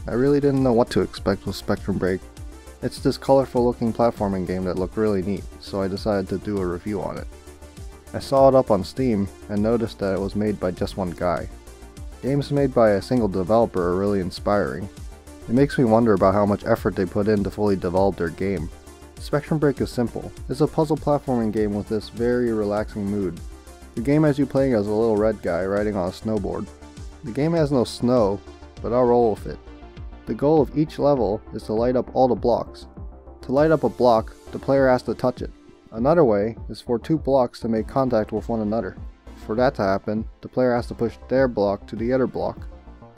I really didn't know what to expect with Spectrum Break. It's this colorful looking platforming game that looked really neat, so I decided to do a review on it. I saw it up on Steam and noticed that it was made by just one guy. Games made by a single developer are really inspiring. It makes me wonder about how much effort they put in to fully develop their game. Spectrum Break is simple. It's a puzzle platforming game with this very relaxing mood. The game has you playing as a little red guy riding on a snowboard. The game has no snow, but I'll roll with it. The goal of each level is to light up all the blocks. To light up a block, the player has to touch it. Another way is for two blocks to make contact with one another. For that to happen, the player has to push their block to the other block.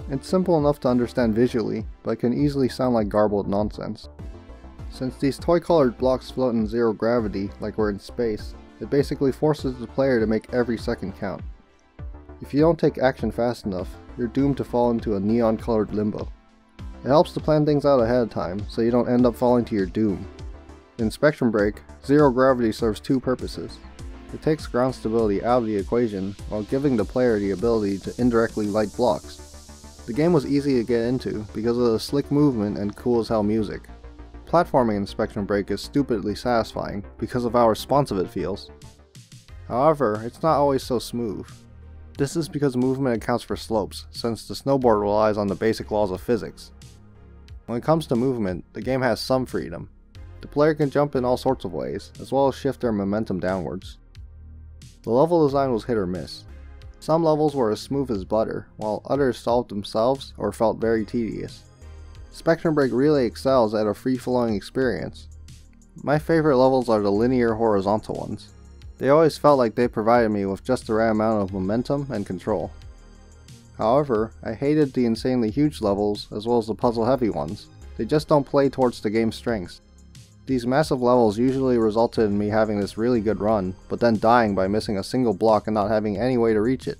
It's simple enough to understand visually, but can easily sound like garbled nonsense. Since these toy-colored blocks float in zero gravity, like we're in space, it basically forces the player to make every second count. If you don't take action fast enough, you're doomed to fall into a neon-colored limbo. It helps to plan things out ahead of time, so you don't end up falling to your doom. In Spectrum Break, zero gravity serves two purposes. It takes ground stability out of the equation, while giving the player the ability to indirectly light blocks. The game was easy to get into because of the slick movement and cool as hell music. Platforming in Spectrum Break is stupidly satisfying because of how responsive it feels. However, it's not always so smooth. This is because movement accounts for slopes, since the snowboard relies on the basic laws of physics. When it comes to movement, the game has some freedom. The player can jump in all sorts of ways, as well as shift their momentum downwards. The level design was hit or miss. Some levels were as smooth as butter, while others solved themselves or felt very tedious. Spectrum Break really excels at a free-flowing experience. My favorite levels are the linear horizontal ones. They always felt like they provided me with just the right amount of momentum and control. However, I hated the insanely huge levels as well as the puzzle heavy ones. They just don't play towards the game's strengths. These massive levels usually resulted in me having this really good run, but then dying by missing a single block and not having any way to reach it.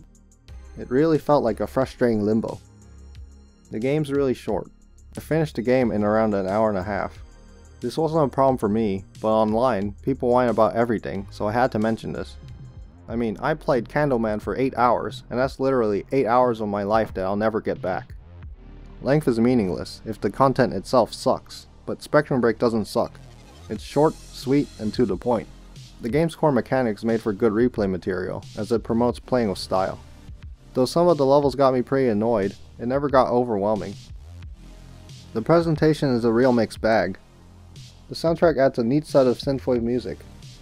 It really felt like a frustrating limbo. The game's really short. I finished the game in around an hour and a half. This wasn't a problem for me, but online, people whine about everything, so I had to mention this. I mean, I played Candleman for 8 hours, and that's literally 8 hours of my life that I'll never get back. Length is meaningless if the content itself sucks, but Spectrum Break doesn't suck. It's short, sweet, and to the point. The game's core mechanics made for good replay material, as it promotes playing with style. Though some of the levels got me pretty annoyed, it never got overwhelming. The presentation is a real mixed bag. The soundtrack adds a neat set of synthwave music.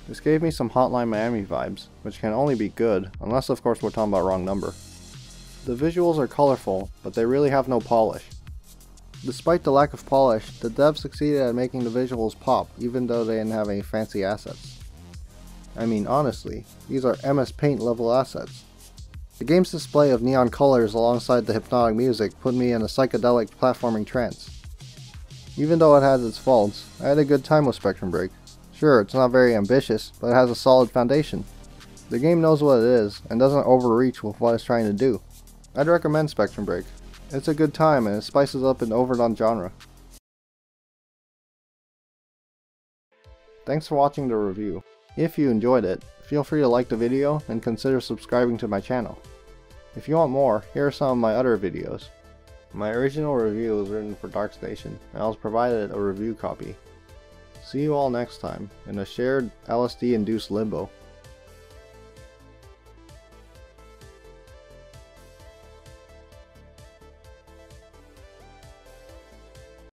This gave me some Hotline Miami vibes, which can only be good, unless of course we're talking about Wrong Number. The visuals are colorful, but they really have no polish. Despite the lack of polish, the devs succeeded at making the visuals pop, even though they didn't have any fancy assets. I mean, honestly, these are MS Paint level assets. The game's display of neon colors alongside the hypnotic music put me in a psychedelic platforming trance. Even though it has its faults, I had a good time with Spectrum Break. Sure, it's not very ambitious, but it has a solid foundation. The game knows what it is, and doesn't overreach with what it's trying to do. I'd recommend Spectrum Break. It's a good time, and it spices up an overdone genre. Thanks for watching the review. If you enjoyed it, feel free to like the video and consider subscribing to my channel. If you want more, here are some of my other videos. My original review was written for Dark Station, and I was provided a review copy. See you all next time, in a shared LSD-induced limbo.